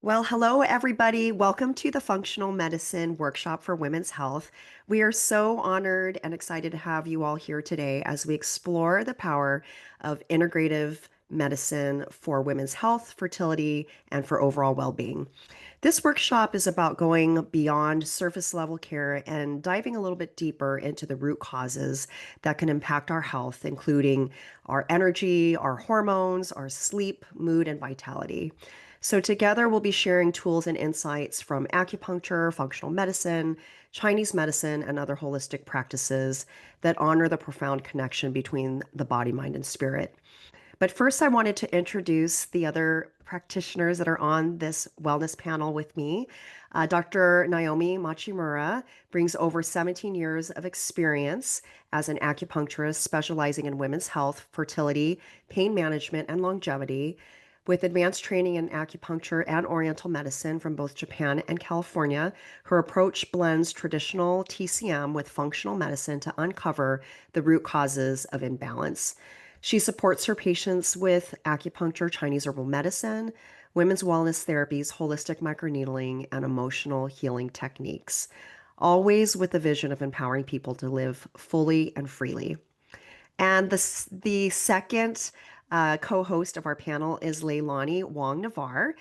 Well, hello, everybody. Welcome to the Functional Medicine Workshop for Women's Health. We are so honored and excited to have you all here today as we explore the power of integrative medicine for women's health, fertility, and for overall well being. This workshop is about going beyond surface level care and diving a little bit deeper into the root causes that can impact our health, including our energy, our hormones, our sleep, mood, and vitality. So, together, we'll be sharing tools and insights from acupuncture, functional medicine, Chinese medicine, and other holistic practices that honor the profound connection between the body, mind, and spirit. But first, I wanted to introduce the other practitioners that are on this wellness panel with me. Dr. Naomi Machimura brings over 17 years of experience as an acupuncturist specializing in women's health, fertility, pain management, and longevity. With advanced training in acupuncture and oriental medicine from both Japan and California, her approach blends traditional TCM with functional medicine to uncover the root causes of imbalance. She supports her patients with acupuncture, Chinese herbal medicine, women's wellness therapies, holistic microneedling, and emotional healing techniques, always with the vision of empowering people to live fully and freely. And the second co-host of our panel is Leilani Wong Navar.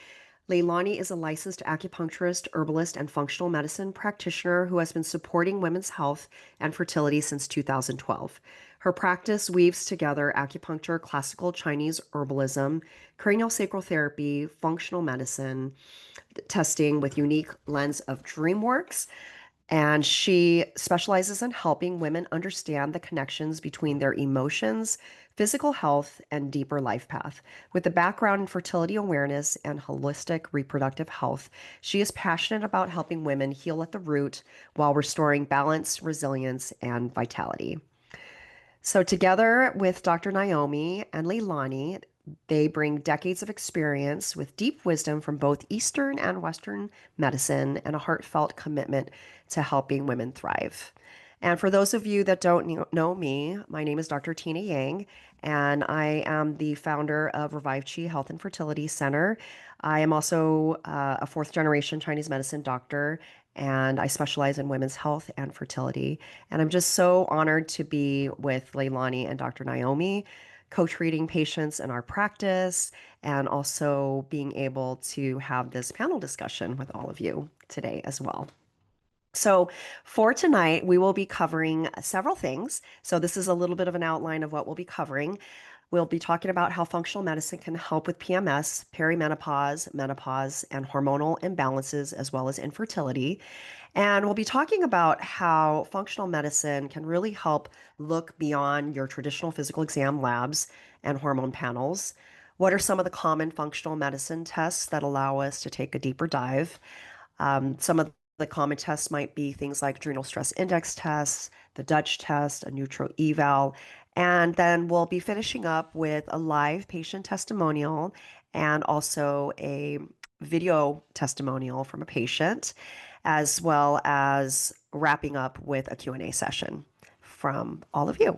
Leilani is a licensed acupuncturist, herbalist, and functional medicine practitioner who has been supporting women's health and fertility since 2012. Her practice weaves together acupuncture, classical Chinese herbalism, craniosacral therapy, functional medicine, testing with unique lens of DreamWorks, and she specializes in helping women understand the connections between their emotions, physical health, and deeper life path. With a background in fertility awareness and holistic reproductive health, she is passionate about helping women heal at the root while restoring balance, resilience, and vitality. So, together with Dr. Naomi and Leilani, they bring decades of experience with deep wisdom from both Eastern and Western medicine and a heartfelt commitment to helping women thrive. And for those of you that don't know me, my name is Dr. Tina Yang, and I am the founder of Revive Chi Health and Fertility Center. I am also a fourth generation Chinese medicine doctor, and I specialize in women's health and fertility. And I'm just so honored to be with Leilani and Dr. Naomi, co-treating patients in our practice, and also being able to have this panel discussion with all of you today as well. So, for tonight, we will be covering several things. So, this is a little bit of an outline of what we'll be covering. We'll be talking about how functional medicine can help with PMS, perimenopause, menopause, and hormonal imbalances, as well as infertility. And we'll be talking about how functional medicine can really help look beyond your traditional physical exam labs and hormone panels. What are some of the common functional medicine tests that allow us to take a deeper dive? Some of the common tests might be things like adrenal stress index tests, the Dutch test, a neutral eval, and then we'll be finishing up with a live patient testimonial and also a video testimonial from a patient, as well as wrapping up with a Q&A session from all of you.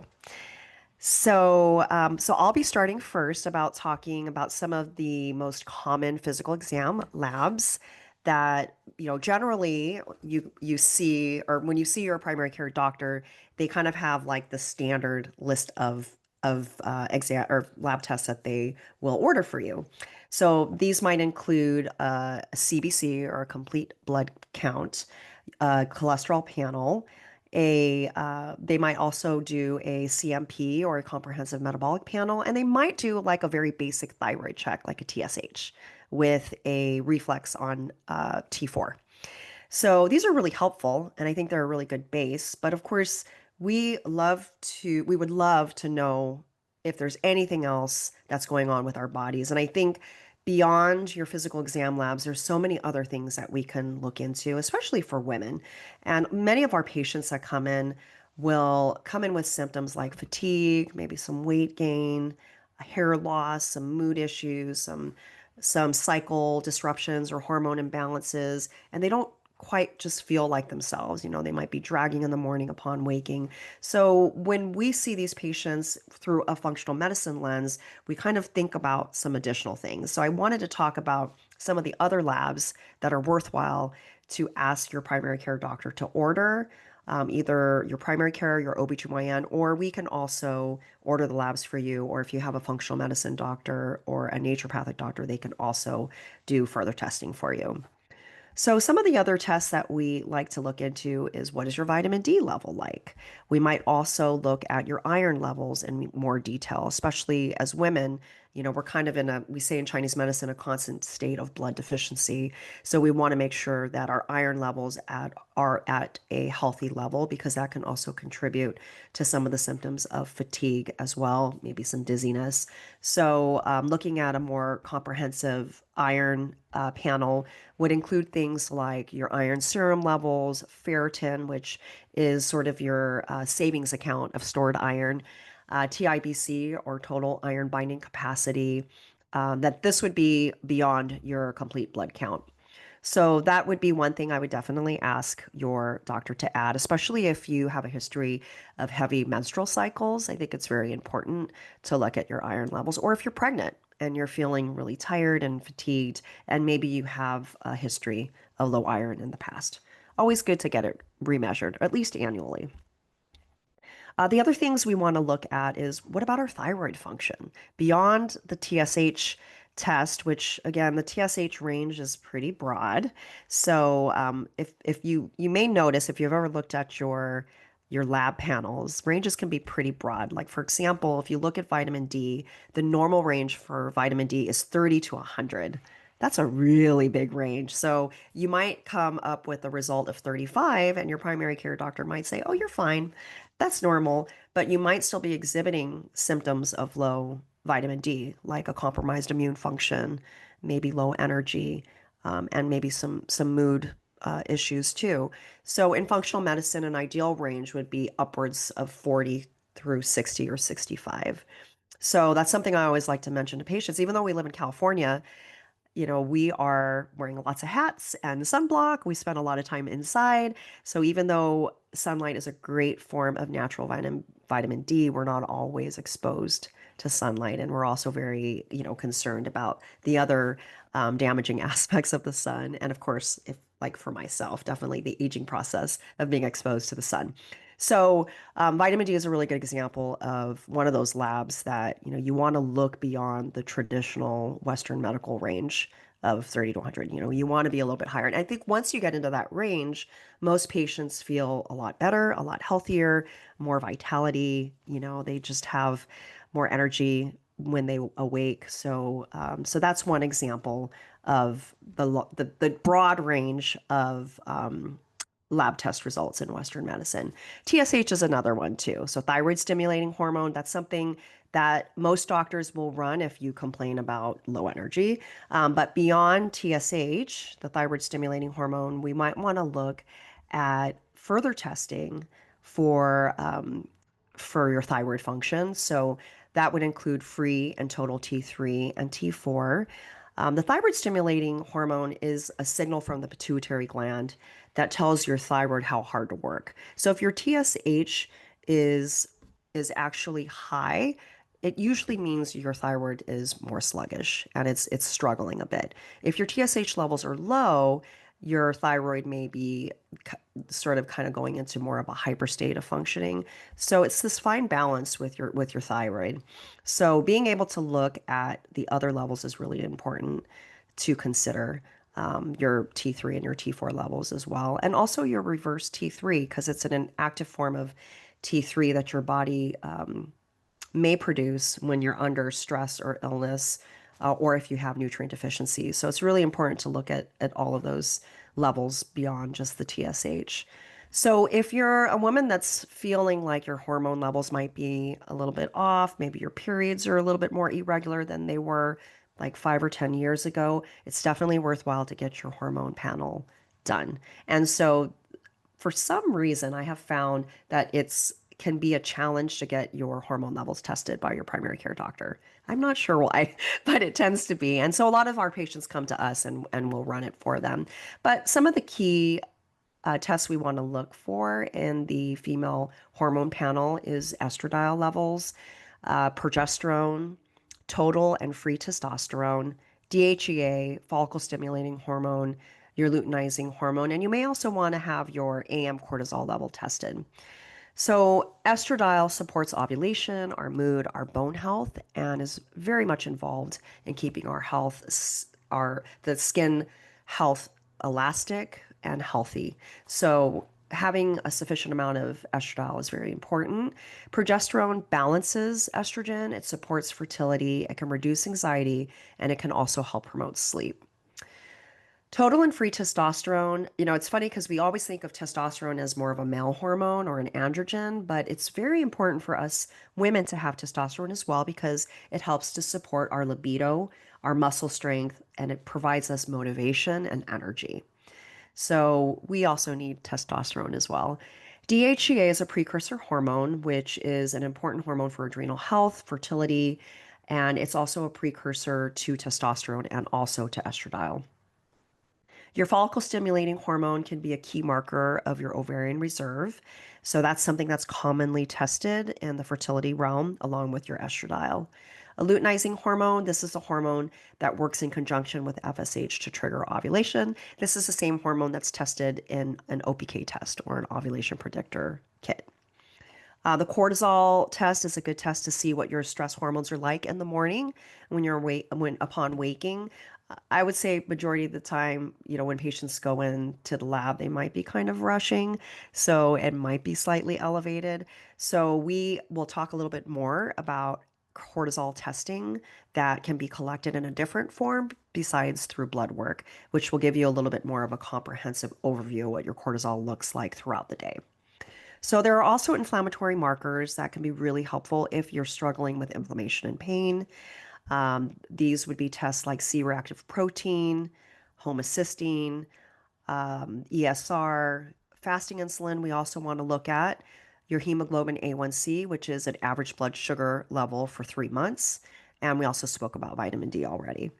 So I'll be starting first about talking about some of the most common physical exam labs that, generally you see, or when you see your primary care doctor, they kind of have like the standard list of exam or lab tests that they will order for you. So these might include a CBC or a complete blood count, a cholesterol panel, they might also do a CMP or a comprehensive metabolic panel, and they might do like a very basic thyroid check, like a TSH, with a reflex on T4. So these are really helpful, and I think they're a really good base. But of course, we would love to know if there's anything else that's going on with our bodies. And I think beyond your physical exam labs, there's so many other things that we can look into, especially for women. And many of our patients that come in will come in with symptoms like fatigue, maybe some weight gain, hair loss, some mood issues, some cycle disruptions or hormone imbalances, and they don't quite just feel like themselves. They might be dragging in the morning upon waking. So when we see these patients through a functional medicine lens, we kind of think about some additional things. So I wanted to talk about some of the other labs that are worthwhile to ask your primary care doctor to order. Either your primary care, your OBGYN, or we can also order the labs for you. Or if you have a functional medicine doctor or a naturopathic doctor, they can also do further testing for you. So, some of the other tests that we like to look into is what is your vitamin D level like? We might also look at your iron levels in more detail, especially as women. We're kind of we say in Chinese medicine, a constant state of blood deficiency. So, we want to make sure that our iron levels are at a healthy level because that can also contribute to some of the symptoms of fatigue as well, maybe some dizziness. So, looking at a more comprehensive iron panel would include things like your iron serum levels, ferritin, which is sort of your savings account of stored iron, TIBC or total iron binding capacity, that this would be beyond your complete blood count. So that would be one thing I would definitely ask your doctor to add, especially if you have a history of heavy menstrual cycles. I think it's very important to look at your iron levels, or if you're pregnant and you're feeling really tired and fatigued, and maybe you have a history of low iron in the past. Always good to get it remeasured, at least annually. The other things we want to look at is what about our thyroid function? Beyond the TSH test, which again, the TSH range is pretty broad. So if you may notice if you've ever looked at your lab panels, ranges can be pretty broad. Like for example, if you look at vitamin D, the normal range for vitamin D is 30 to 100. That's a really big range. So you might come up with a result of 35, and your primary care doctor might say, "Oh, you're fine. That's normal." But you might still be exhibiting symptoms of low vitamin D, like a compromised immune function, maybe low energy, and maybe some mood issues too. So in functional medicine, an ideal range would be upwards of 40 through 60 or 65. So that's something I always like to mention to patients. Even though we live in California, we are wearing lots of hats and sunblock. We spend a lot of time inside. So even though sunlight is a great form of natural vitamin D, we're not always exposed to sunlight. And we're also very, concerned about the other damaging aspects of the sun. And of course, if like for myself, definitely the aging process of being exposed to the sun. So vitamin D is a really good example of one of those labs that, you want to look beyond the traditional Western medical range of 30 to 100. You want to be a little bit higher. And I think once you get into that range, most patients feel a lot better, a lot healthier, more vitality. They just have more energy when they awake. So that's one example of the broad range of lab test results in Western medicine. TSH is another one too. So thyroid stimulating hormone, that's something that most doctors will run if you complain about low energy. But beyond TSH, the thyroid stimulating hormone, we might want to look at further testing for for your thyroid function. So that would include free and total T3 and T4. The thyroid stimulating hormone is a signal from the pituitary gland that tells your thyroid how hard to work. So if your TSH is is actually high, it usually means your thyroid is more sluggish and it's struggling a bit. If your TSH levels are low, your thyroid may be sort of kind of going into more of a hyper state of functioning. So it's this fine balance with your thyroid. So being able to look at the other levels is really important to consider. Your T3 and your T4 levels as well, and also your reverse T3 because it's an active form of T3 that your body may produce when you're under stress or illness, or if you have nutrient deficiencies. So it's really important to look at all of those levels beyond just the TSH. So if you're a woman that's feeling like your hormone levels might be a little bit off, maybe your periods are a little bit more irregular than they were like 5 or 10 years ago, it's definitely worthwhile to get your hormone panel done. And so for some reason, I have found that it's can be a challenge to get your hormone levels tested by your primary care doctor. I'm not sure why, but it tends to be. And so a lot of our patients come to us and we'll run it for them. But some of the key tests we want to look for in the female hormone panel is estradiol levels, progesterone, total and free testosterone, DHEA, follicle stimulating hormone, your luteinizing hormone, and you may also want to have your AM cortisol level tested. So, estradiol supports ovulation, our mood, our bone health, and is very much involved in keeping our health, our the skin health elastic and healthy. So, having a sufficient amount of estradiol is very important. Progesterone balances estrogen, it supports fertility, it can reduce anxiety, and it can also help promote sleep. Total and free testosterone, it's funny because we always think of testosterone as more of a male hormone or an androgen, but it's very important for us women to have testosterone as well because it helps to support our libido, our muscle strength, and it provides us motivation and energy. So we also need testosterone as well. DHEA is a precursor hormone, which is an important hormone for adrenal health, fertility, and it's also a precursor to testosterone and also to estradiol. Your follicle stimulating hormone can be a key marker of your ovarian reserve. So that's something that's commonly tested in the fertility realm along with your estradiol. A luteinizing hormone, this is a hormone that works in conjunction with FSH to trigger ovulation. This is the same hormone that's tested in an OPK test or an ovulation predictor kit. The cortisol test is a good test to see what your stress hormones are like in the morning when upon waking. I would say majority of the time, when patients go into the lab, they might be kind of rushing, so it might be slightly elevated. So we will talk a little bit more about cortisol testing that can be collected in a different form besides through blood work, which will give you a little bit more of a comprehensive overview of what your cortisol looks like throughout the day. So there are also inflammatory markers that can be really helpful if you're struggling with inflammation and pain. These would be tests like C-reactive protein, homocysteine, ESR, fasting insulin. We also want to look at your hemoglobin A1C, which is an average blood sugar level for 3 months. And we also spoke about vitamin D already.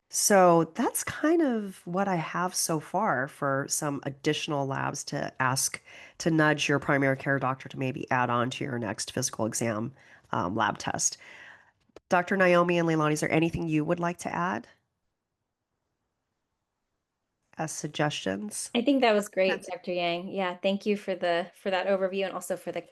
So that's kind of what I have so far for some additional labs to ask to nudge your primary care doctor to maybe add on to your next physical exam lab test. Dr. Naomi and Leilani, is there anything you would like to add as suggestions? I think that was great, That's Dr. Yang. Yeah, thank you for the for that overview and also for the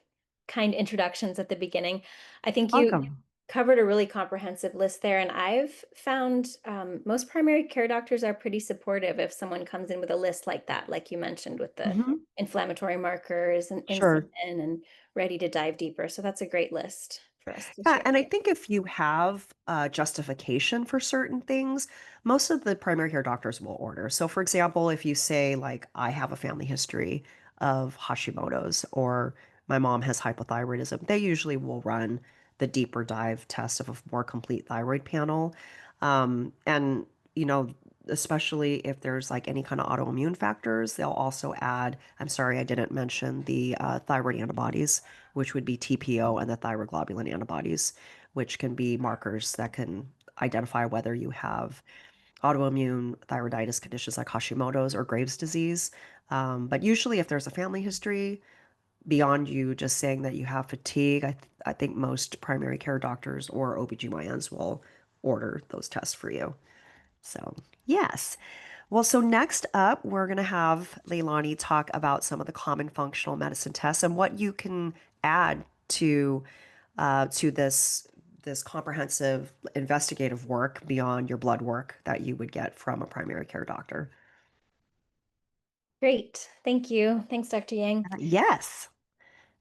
kind introductions at the beginning. I think you welcome. covered a really comprehensive list there, and I've found most primary care doctors are pretty supportive if someone comes in with a list like that, like you mentioned with the Hmm. inflammatory markers and insulin Sure. and ready to dive deeper. So that's a great list for us to Yeah, share. and I think if you have justification for certain things, most of the primary care doctors will order. So, for example, if you say, like, I have a family history of Hashimoto's or my mom has hypothyroidism, they usually will run the deeper dive test of a more complete thyroid panel. And, you know, especially if there's like any kind of autoimmune factors, they'll also add, I'm sorry, I didn't mention the thyroid antibodies, which would be TPO, and the thyroglobulin antibodies, which can be markers that can identify whether you have autoimmune thyroiditis conditions like Hashimoto's or Graves' disease. But usually, if there's a family history, beyond you just saying that you have fatigue, I think most primary care doctors or OBGYNs will order those tests for you. So, yes. Well, so next up, we're going to have Leilani talk about some of the common functional medicine tests and what you can add to this comprehensive investigative work beyond your blood work that you would get from a primary care doctor. Great. Thank you. Thanks, Dr. Yang. Yes,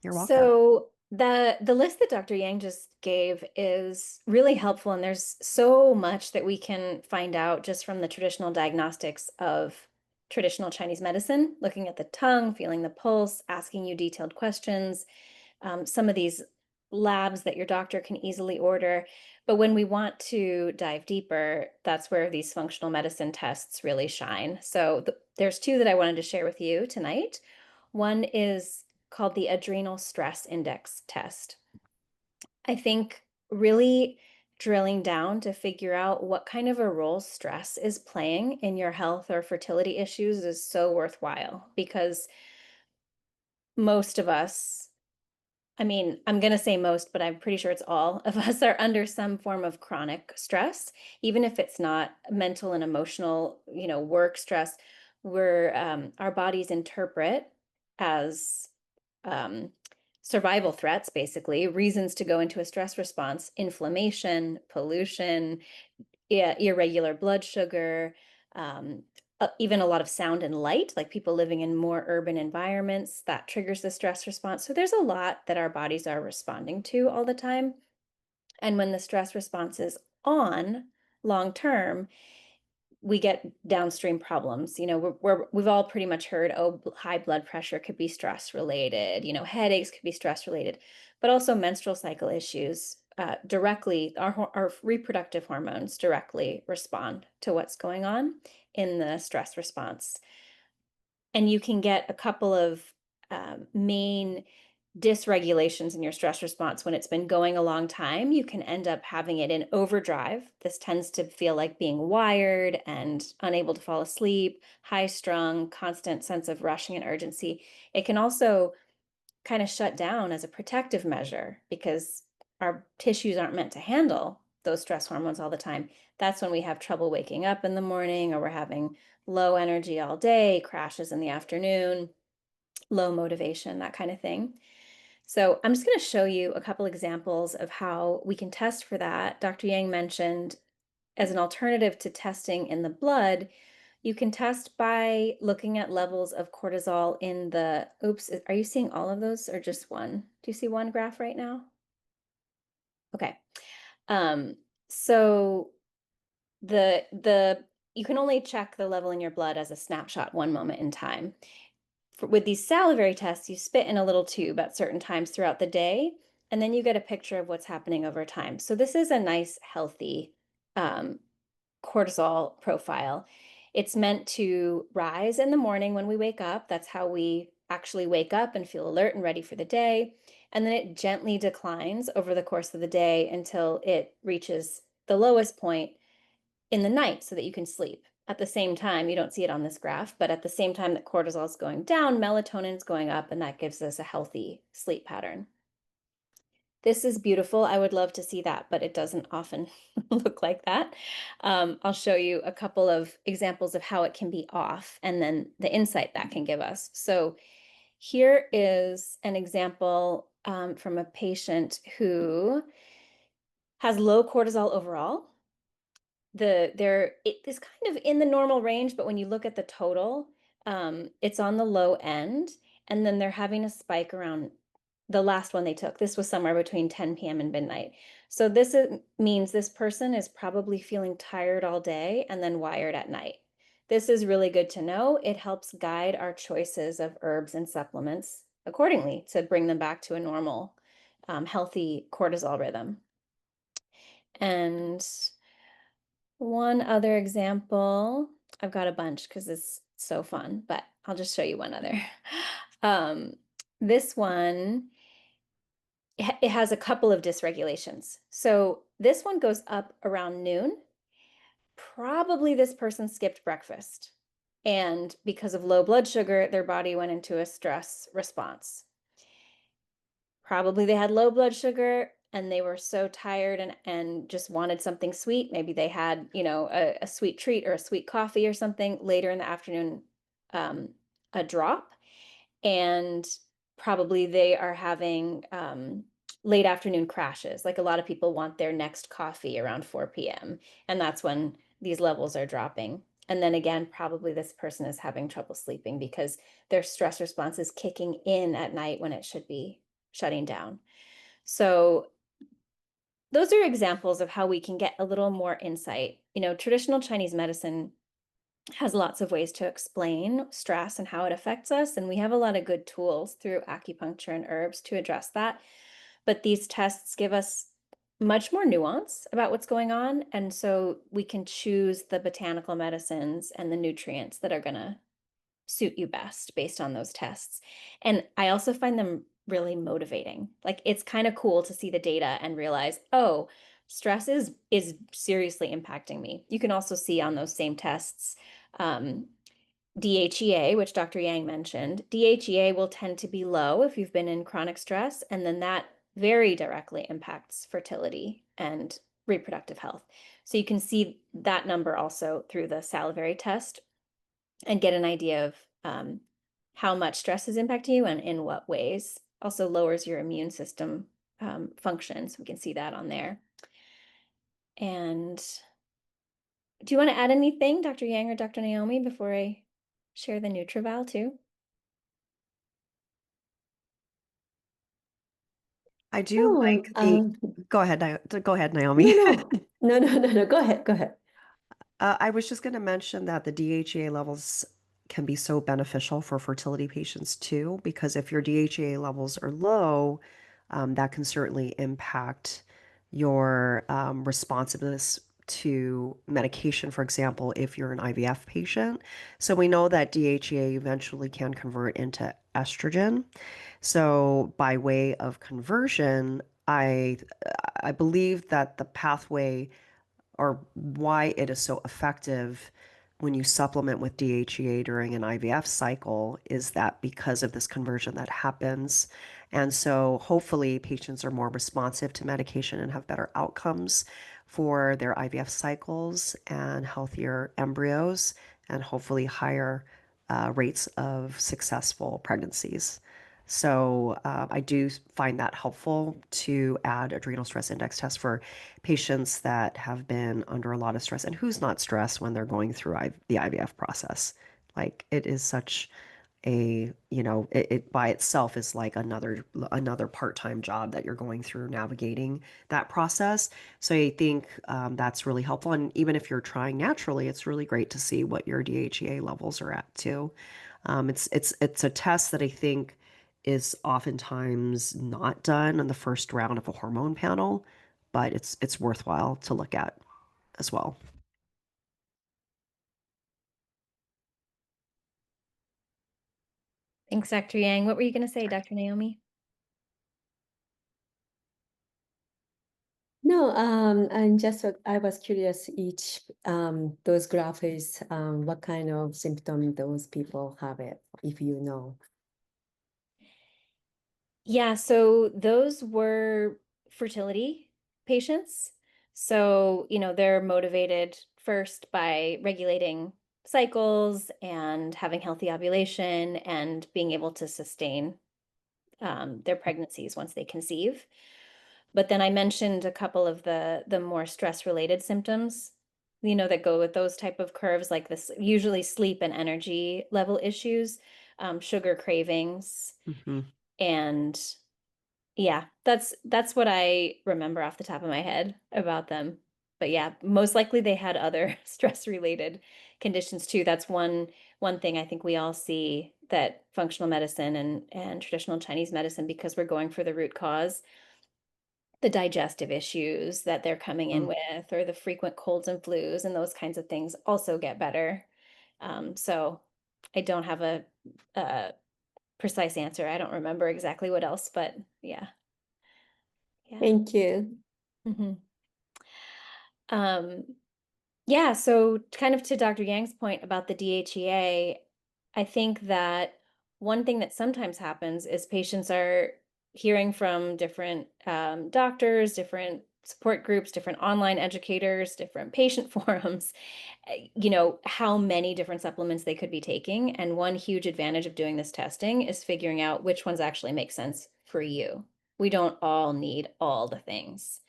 you're welcome. So the list that Dr. Yang just gave is really helpful, and there's so much that we can find out just from the traditional diagnostics of traditional Chinese medicine, looking at the tongue, feeling the pulse, asking you detailed questions, some of these labs that your doctor can easily order. But when we want to dive deeper, that's where these functional medicine tests really shine. So there's two that I wanted to share with you tonight. One is called the adrenal stress index test. I think really drilling down to figure out what kind of a role stress is playing in your health or fertility issues is so worthwhile because most of us, I mean, I'm going to say most, but I'm pretty sure it's all of us are under some form of chronic stress, even if it's not mental and emotional, work stress. Our bodies interpret as um, survival threats, basically, reasons to go into a stress response, inflammation, pollution, irregular blood sugar, even a lot of sound and light, like people living in more urban environments, that triggers the stress response. So there's a lot that our bodies are responding to all the time. And when the stress response is on long term, we get downstream problems. We've all pretty much heard, oh, high blood pressure could be stress related, headaches could be stress related, but also menstrual cycle issues directly, our reproductive hormones directly respond to what's going on in the stress response. And you can get a couple of main dysregulations in your stress response when it's been going a long time. You can end up having it in overdrive. This tends to feel like being wired and unable to fall asleep, high strung, constant sense of rushing and urgency. It can also kind of shut down as a protective measure because our tissues aren't meant to handle those stress hormones all the time. That's when we have trouble waking up in the morning, or we're having low energy all day, crashes in the afternoon, low motivation, that kind of thing. So I'm just going to show you a couple examples of how we can test for that. Dr. Yang mentioned, as an alternative to testing in the blood, you can test by looking at levels of cortisol in the, oops, are you seeing all of those or just one? Do you see one graph right now? Okay. Um, so the you can only check the level in your blood as a snapshot, one moment in time. With these salivary tests, you spit in a little tube at certain times throughout the day, and then you get a picture of what's happening over time. So this is a nice, healthy um, cortisol profile. It's meant to rise in the morning when we wake up. That's how we actually wake up and feel alert and ready for the day. And then it gently declines over the course of the day until it reaches the lowest point in the night so that you can sleep. At the same time, you don't see it on this graph, but at the same time that cortisol is going down, melatonin is going up, and that gives us a healthy sleep pattern. This is beautiful. I would love to see that, but it doesn't often look like that. I'll show you a couple of examples of how it can be off and then the insight that can give us. So here is an example from a patient who has low cortisol overall. It is kind of in the normal range, but when you look at the total, it's on the low end, and then they're having a spike around the last one they took. This was somewhere between 10 p.m. and midnight. So means this person is probably feeling tired all day and then wired at night. This is really good to know. It helps guide our choices of herbs and supplements accordingly to bring them back to a normal, healthy cortisol rhythm. And one other example, I've got a bunch because it's so fun, but I'll just show you one other. Um, this one, it has a couple of dysregulations. So this one goes up around noon. Probably this person skipped breakfast. And because of low blood sugar, their body went into a stress response. Probably they had low blood sugar and they were so tired and just wanted something sweet. Maybe they had, a sweet treat or a sweet coffee or something later in the afternoon, um, a drop. And probably they are having late afternoon crashes. Like a lot of people want their next coffee around 4 p.m. And that's when these levels are dropping. And then again, probably this person is having trouble sleeping because their stress response is kicking in at night when it should be shutting down. So those are examples of how we can get a little more insight. Traditional Chinese medicine has lots of ways to explain stress and how it affects us, and we have a lot of good tools through acupuncture and herbs to address that. But these tests give us much more nuance about what's going on, and so we can choose the botanical medicines and the nutrients that are going to suit you best based on those tests. And I also find them really motivating. Like it's kind of cool to see the data and realize, oh, stress is seriously impacting me. You can also see on those same tests um, DHEA, which Dr. Yang mentioned. DHEA will tend to be low if you've been in chronic stress, and then that very directly impacts fertility and reproductive health. So you can see that number also through the salivary test and get an idea of how much stress is impacting you and in what ways. Also lowers your immune system function. So we can see that on there. And do you want to add anything, Dr. Yang or Dr. Naomi, before I share the NutriVal too? I do Oh, like the, go ahead, go ahead, no, Naomi. no, no, no, no, no. Go ahead, go ahead. I was just going to mention that the DHEA levels can be so beneficial for fertility patients too, because if your DHEA levels are low, that can certainly impact your responsiveness to medication, for example, if you're an IVF patient. So we know that DHEA eventually can convert into estrogen. So by way of conversion, I believe that the pathway or why it is so effective when you supplement with DHEA during an IVF cycle is that because of this conversion that happens. And so hopefully patients are more responsive to medication and have better outcomes for their IVF cycles and healthier embryos and hopefully higher rates of successful pregnancies. So I do find that helpful to add adrenal stress index test for patients that have been under a lot of stress and who's not stressed when they're going through the IVF process. Like it is such a, it by itself is like another part-time job that you're going through navigating that process. So I think that's really helpful. And even if you're trying naturally, it's really great to see what your DHEA levels are at too. It's a test that I think is oftentimes not done in the first round of a hormone panel, but it's worthwhile to look at as well. Thanks, Dr. Yang. What were you going to say, Dr. Naomi? No, I was curious each those graphics, what kind of symptom those people have it, if you know. Yeah, so those were fertility patients. So, they're motivated first by regulating cycles and having healthy ovulation and being able to sustain their pregnancies once they conceive. But then I mentioned a couple of the more stress-related symptoms, that go with those type of curves, like this, usually sleep and energy level issues, sugar cravings, Hmm. and yeah, that's what I remember off the top of my head about them. But yeah, most likely they had other stress-related conditions too. That's one thing I think we all see that functional medicine and traditional Chinese medicine, because we're going for the root cause, the digestive issues that they're coming in with, or the frequent colds and flus and those kinds of things also get better. So I don't have a precise answer. I don't remember exactly what else, but yeah, yeah. Thank you. Mhm. Um, yeah, so kind of to Dr. Yang's point about the DHEA, I think that one thing that sometimes happens is patients are hearing from different doctors, different support groups, different online educators, different patient forums, how many different supplements they could be taking. And one huge advantage of doing this testing is figuring out which ones actually make sense for you. We don't all need all the things.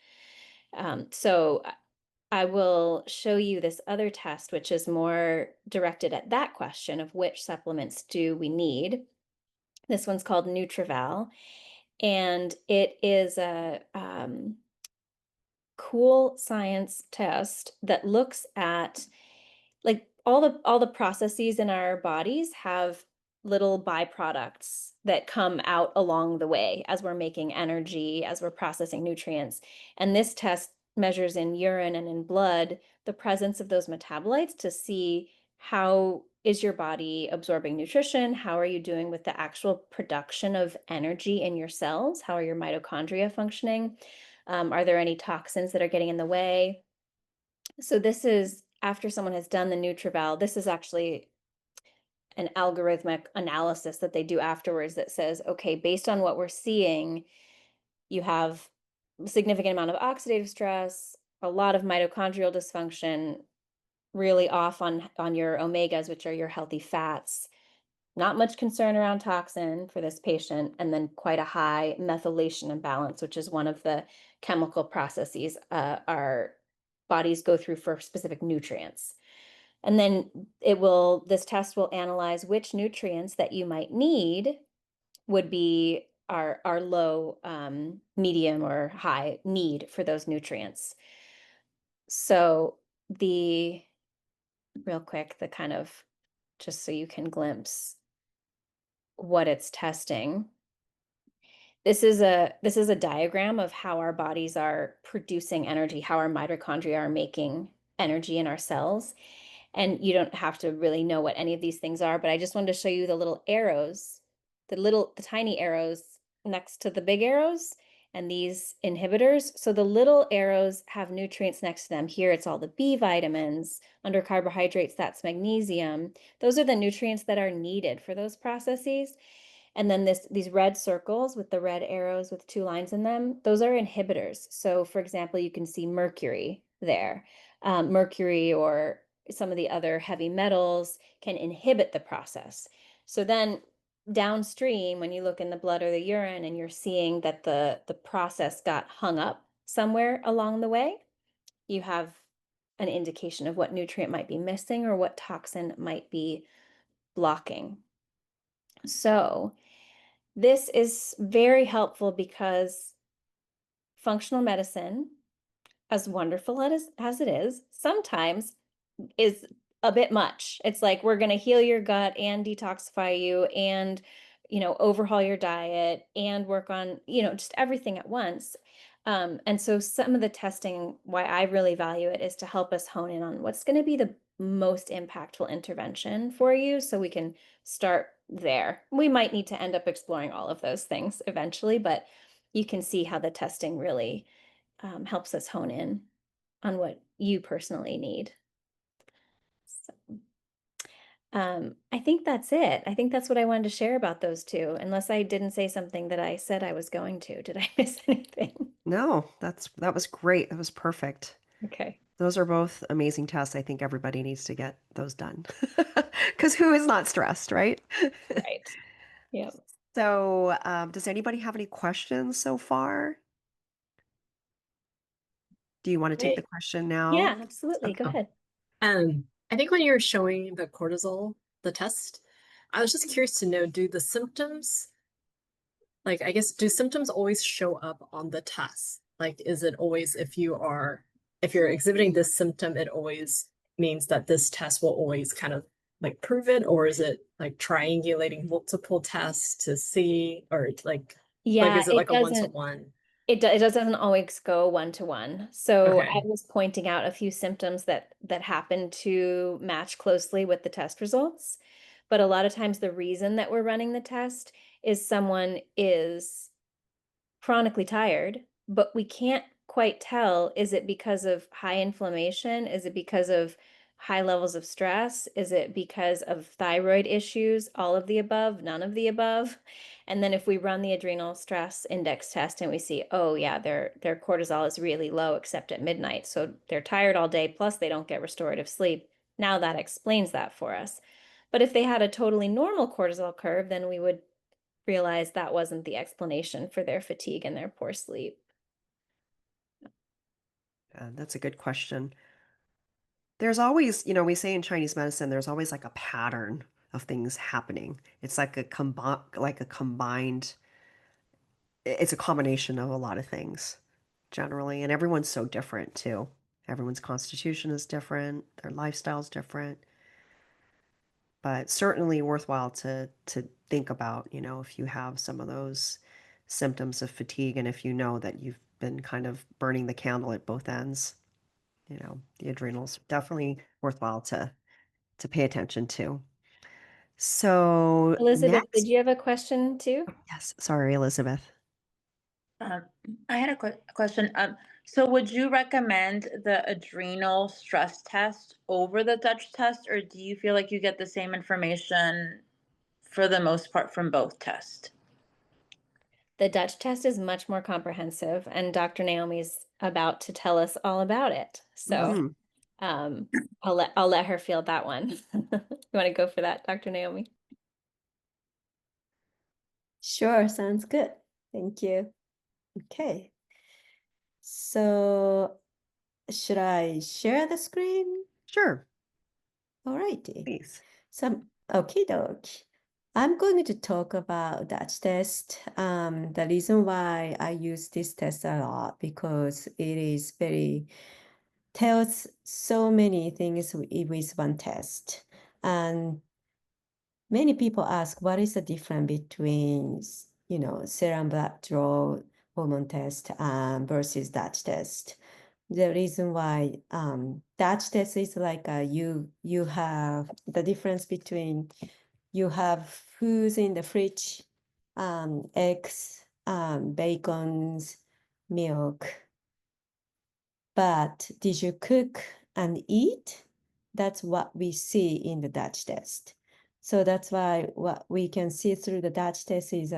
So I will show you this other test, which is more directed at that question of which supplements do we need. This one's called NutriVal, and it is a cool science test that looks at, like, all the processes in our bodies have little byproducts that come out along the way as we're making energy, as we're processing nutrients. And this test measures in urine and in blood the presence of those metabolites to see how is your body absorbing nutrition? How are you doing with the actual production of energy in your cells? How are your mitochondria functioning? Are there any toxins that are getting in the way? So this is after someone has done the NutrEval. This is actually an algorithmic analysis that they do afterwards that says, okay, based on what we're seeing, you have a significant amount of oxidative stress, a lot of mitochondrial dysfunction, really off on your omegas, which are your healthy fats. Not much concern around toxin for this patient, and then quite a high methylation imbalance, which is one of the chemical processes our bodies go through for specific nutrients. And then this test will analyze which nutrients that you might need would be our low, medium, or high need for those nutrients. So the real quick, the kind of just so you can glimpse what it's testing. This is a diagram of how our bodies are producing energy, how our mitochondria are making energy in our cells. And you don't have to really know what any of these things are, but I just wanted to show you the little arrows, the tiny arrows next to the big arrows and these inhibitors. So the little arrows have nutrients next to them. Here it's all the B vitamins. Under carbohydrates, that's magnesium. Those are the nutrients that are needed for those processes. And then these red circles with the red arrows with two lines in them, those are inhibitors. So for example, you can see mercury there. Mercury or some of the other heavy metals can inhibit the process. So then downstream, when you look in the blood or the urine and you're seeing that the process got hung up somewhere along the way, you have an indication of what nutrient might be missing or what toxin might be blocking. So this is very helpful because functional medicine, as wonderful as it is, sometimes is a bit much. It's like we're going to heal your gut and detoxify you and overhaul your diet and work on just everything at once. And so some of the testing, why I really value it, is to help us hone in on what's going to be the most impactful intervention for you so we can start there. We might need to end up exploring all of those things eventually, but you can see how the testing really helps us hone in on what you personally need. So, I think that's it. I think that's what I wanted to share about those two, unless I didn't say something that I said I was going to. Did I miss anything? No, that was great. That was perfect. Okay. Those are both amazing tests. I think everybody needs to get those done. Because who is not stressed, right? Right. Yeah. So, does anybody have any questions so far? Do you want to take the Hey, question now? Yeah, absolutely. Go Okay. oh, ahead. I think when you were showing the cortisol, the test, I was just curious to know, do the symptoms, like, I guess, do symptoms always show up on the test? Like, is it always if you're exhibiting this symptom, it always means that this test will always kind of like prove it, or is it like triangulating multiple tests to see, or like Yeah, is it like a one-to-one? it doesn't always go one to one. So I Okay. was pointing out a few symptoms that happen to match closely with the test results. But a lot of times the reason that we're running the test is someone is chronically tired, but we can't quite tell, is it because of high inflammation? Is it because of high levels of stress? Is it because of thyroid issues? All of the above, none of the above. And then if we run the adrenal stress index test and we see, oh yeah, their cortisol is really low except at midnight. So they're tired all day, plus they don't get restorative sleep. Now that explains that for us. But if they had a totally normal cortisol curve, then we would realized that wasn't the explanation for their fatigue and their poor sleep. That's a good question. There's always, we say in Chinese medicine, there's always like a pattern of things happening. It's like a combined, it's a combination of a lot of things generally, and everyone's so different too. Everyone's constitution is different, their lifestyle's different, but certainly worthwhile to think about, if you have some of those symptoms of fatigue and if you know that you've been kind of burning the candle at both ends, the adrenals, definitely worthwhile to to pay attention to. So Elizabeth, did next, you have a question too? yes, sorry, Elizabeth. Um, I had a question. So would you recommend the adrenal stress test over the Dutch test, or do you feel like you get the same information for the most part from both tests? The Dutch test is much more comprehensive, and Dr. Naomi's about to tell us all about it. So Mhm. I'll let her field that one. You want to go for that, Dr. Naomi? Sure, sounds good. Thank you. Okay. So should I share the screen? Sure, All righty. please. So, okie doke. I'm going to talk about Dutch test. The reason why I use this test a lot because it is tells so many things with one test. And many people ask, what is the difference between, serum blood draw hormone test versus Dutch test? The reason why Dutch test is like you have the difference between you have foods in the fridge, eggs, bacons, milk. But did you cook and eat? That's what we see in the Dutch test. So that's why what we can see through the Dutch test is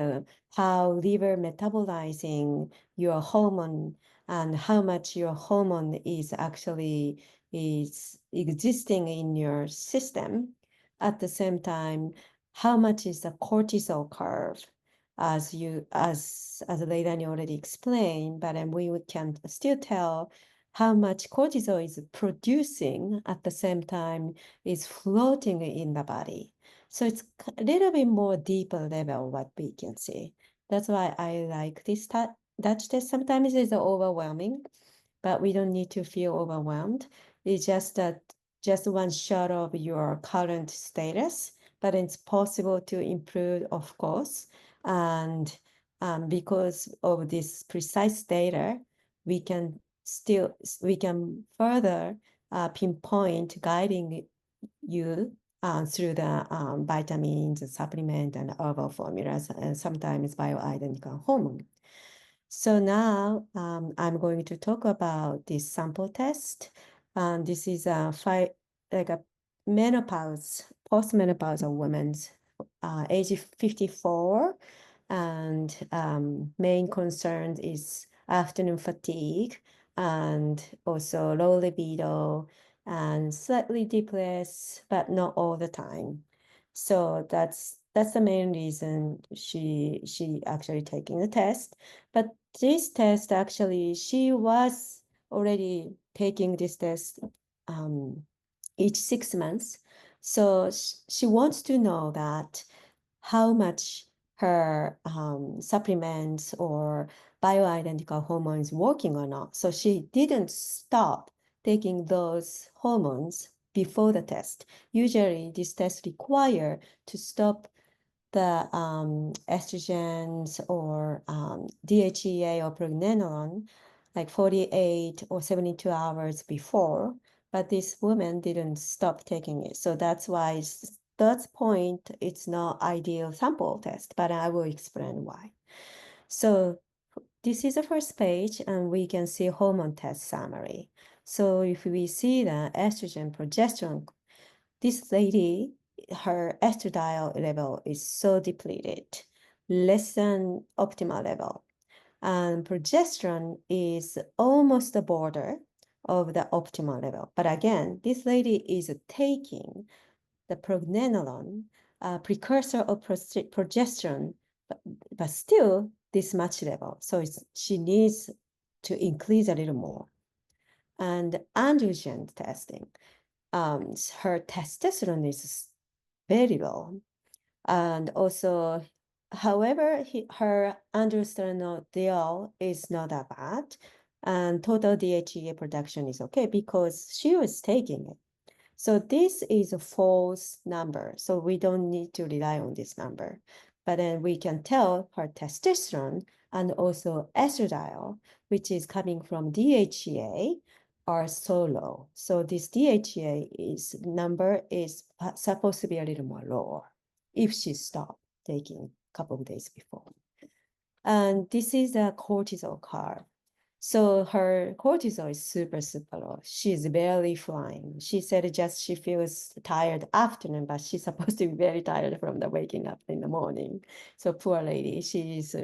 how liver metabolizing your hormone and how much your hormone is existing in your system. At the same time, how much is the cortisol curve? As Leilani already explained, but then we can still tell how much cortisol is producing at the same time is floating in the body. So it's a little bit more deeper level what we can see. That's why I like this Dutch test. Sometimes it's overwhelming, but we don't need to feel overwhelmed. It's just just one shot of your current status, but it's possible to improve, of course. And because of this precise data, we can further pinpoint guiding you through the vitamins, supplement, and herbal formulas, and sometimes bioidentical hormone. So now I'm going to talk about this sample test. This is a postmenopausal women's age 54, and main concern is afternoon fatigue and also low libido and slightly depressed, but not all the time. So that's the main reason she actually taking the test. But this test actually, she was already taking this test each 6 months. So she wants to know that how much her supplements or bioidentical hormones working or not. So she didn't stop taking those hormones before the test. Usually this test require to stop the estrogens or DHEA or pregnenolone like 48 or 72 hours before, but this woman didn't stop taking it. So that's why that point, it's not ideal sample test, but I will explain why. So this is the first page and we can see hormone test summary. So if we see the estrogen, progesterone, this lady, her estradiol level is so depleted, less than optimal level. And progesterone is almost the border of the optimal level. But again, this lady is taking the pregnenolone, precursor of progesterone, but still this much level. So she needs to increase a little more. And androgen testing, her testosterone is very low. And also, however, her androstenediol is not that bad. And total DHEA production is okay because she was taking it. So this is a false number. So we don't need to rely on this number. But then we can tell her testosterone and also estradiol, which is coming from DHEA, are so low. So this DHEA number is supposed to be a little more lower if she stopped taking a couple of days before. And this is a cortisol curve. So her cortisol is super, super low. She's barely flying. She said just she feels tired afternoon, but she's supposed to be very tired from the waking up in the morning. So poor lady, she's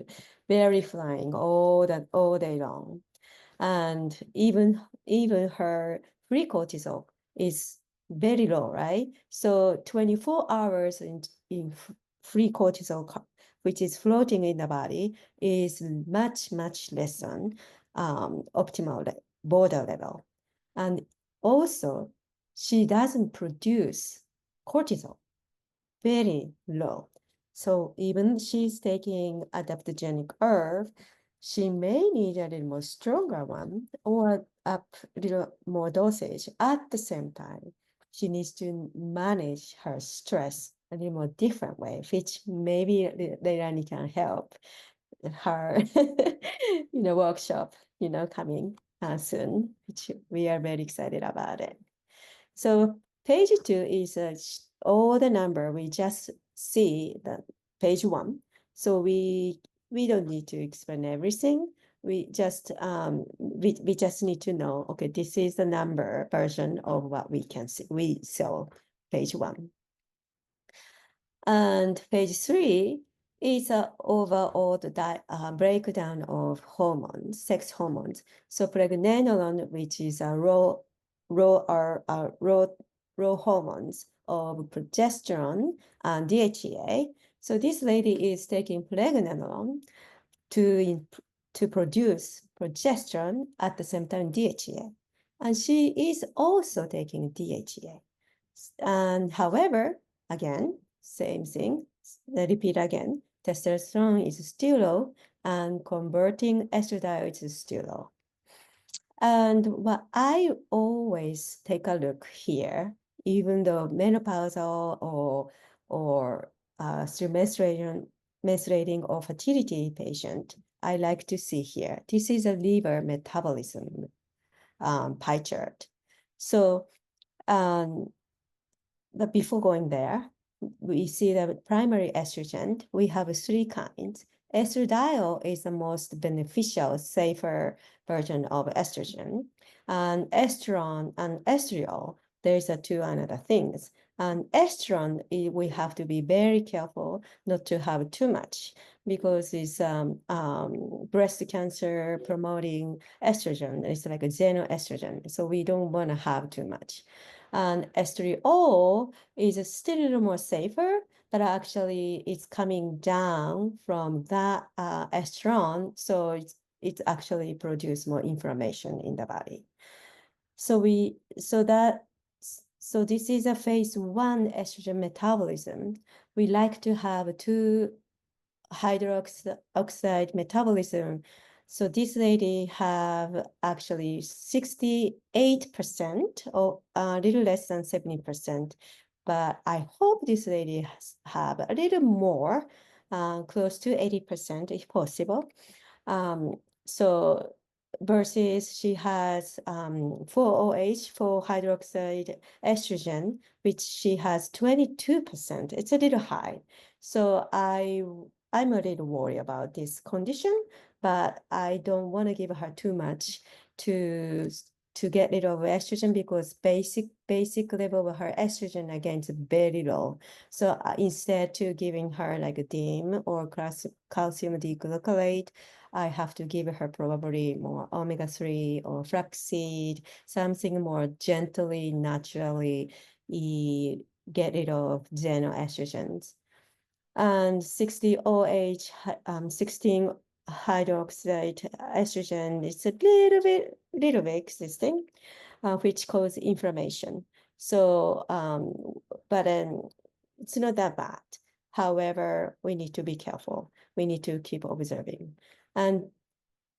barely flying all day long. And even her free cortisol is very low, right? So 24 hours in free cortisol, which is floating in the body, is much, much less than optimal border level. And also, she doesn't produce cortisol, very low. So even she's taking adaptogenic herb, she may need a little more stronger one or up a little more dosage. At the same time, she needs to manage her stress a little more different way, which maybe Leilani can help her workshop, coming soon, which we are very excited about it. So page 2 is all the number. We just see the page 1. So we don't need to explain everything. We just we just need to know, okay, this is the number version of what we can see. We saw page 1. And page 3 is overall the breakdown of hormones, sex hormones. So pregnenolone, which is a raw hormones of progesterone and DHEA. So this lady is taking pregnenolone to produce progesterone at the same time DHEA. And she is also taking DHEA. And however, again, same thing, repeat again, testosterone is still low and converting estradiol is still low. And what I always take a look here, even though menopausal or through menstruating or fertility patient, I like to see here. This is a liver metabolism pie chart. So but before going there, we see that primary estrogen, we have 3 kinds. Estradiol is the most beneficial, safer version of estrogen. And estrogen and estriol, there's 2 another things. And estrogen, we have to be very careful not to have too much because it's breast cancer promoting estrogen. It's like a xenoestrogen. So we don't want to have too much. And estriol is still a little more safer, but actually it's coming down from that estrogen, so it's actually produce more inflammation in the body. So this is a phase 1 estrogen metabolism. We like to have 2 hydroxide metabolism. So this lady have actually 68% or a little less than 70%. But I hope this lady have a little more, close to 80% if possible. So versus she has 4-OH, 4-hydroxide estrogen, which she has 22%. It's a little high. So I'm a little worried about this condition, but I don't want to give her too much to get rid of estrogen because basic level of her estrogen again is very low. So instead to giving her like a DIM or calcium D-glucarate, I have to give her probably more omega-3 or flaxseed, something more gently, naturally get rid of xenoestrogens. And 60-OH, 16 hydroxide estrogen is a little bit existing, which causes inflammation. So, but it's not that bad. However, we need to be careful. We need to keep observing. And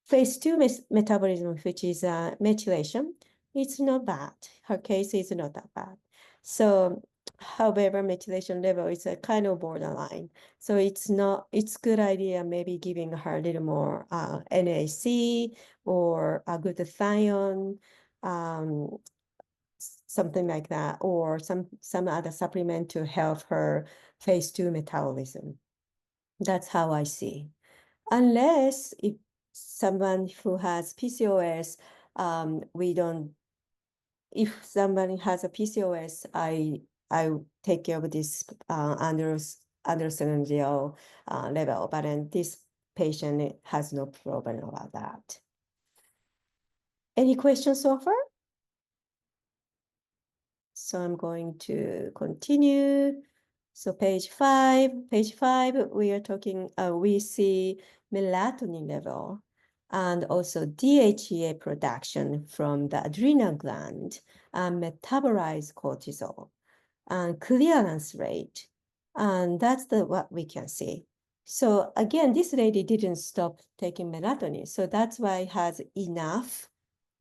phase 2 metabolism, which is methylation, it's not bad. Her case is not that bad. So, however, methylation level is a kind of borderline. So it's good idea maybe giving her a little more NAC or a glutathione um, something like that, or some other supplement to help her phase 2 metabolism. That's how I see. Unless if someone who has PCOS, we don't. If somebody has a PCOS, I take care of this androstenediol level, but then this patient has no problem about that. Any questions so far? So I'm going to continue. So page five, we are talking, we see melatonin level and also DHEA production from the adrenal gland and metabolized cortisol and clearance rate. And that's what we can see. So again, this lady didn't stop taking melatonin. So that's why it has enough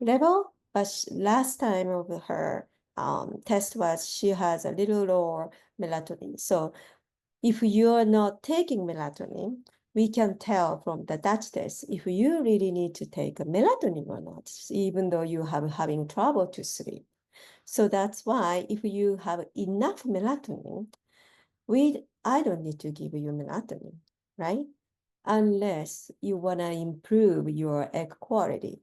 level. But last time of her test was she has a little lower melatonin. So if you're not taking melatonin, we can tell from the Dutch test if you really need to take a melatonin or not, even though you have having trouble to sleep. So that's why if you have enough melatonin, I don't need to give you melatonin, right? Unless you want to improve your egg quality.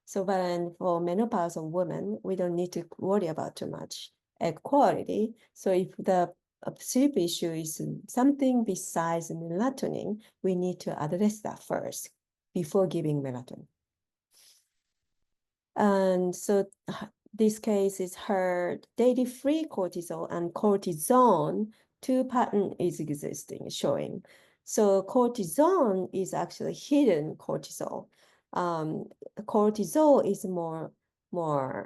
So, but for menopausal women, we don't need to worry about too much egg quality. So if the sleep issue is something besides melatonin, we need to address that first before giving melatonin. And so this case is her daily free cortisol and cortisone, two pattern is existing, showing. So cortisone is actually hidden cortisol. Cortisol is more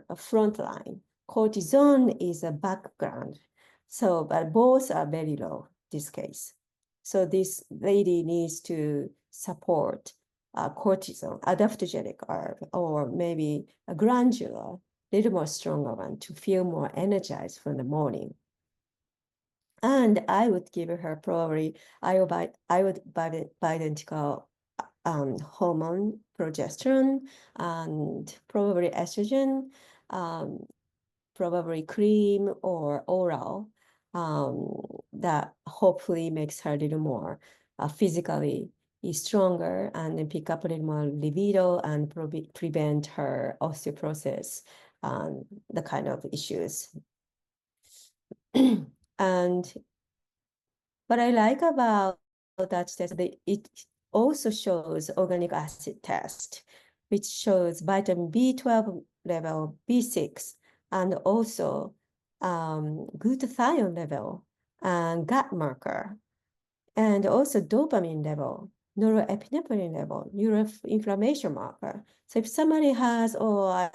a front line. Cortisone is a background. So, but both are very low, this case. So this lady needs to support cortisol, adaptogenic herb, or maybe a granular, little more stronger one to feel more energized from the morning. And I would give her probably bioidentical hormone, progesterone, and probably estrogen, probably cream or oral, that hopefully makes her a little more physically stronger and then pick up a little more libido and prevent her osteoporosis, the kind of issues. And what I like about that test, it also shows organic acid test, which shows vitamin B12 level, B6, and also glutathione level and gut marker, and also dopamine level, norepinephrine level, neuroinflammation marker. So if somebody has, oh, I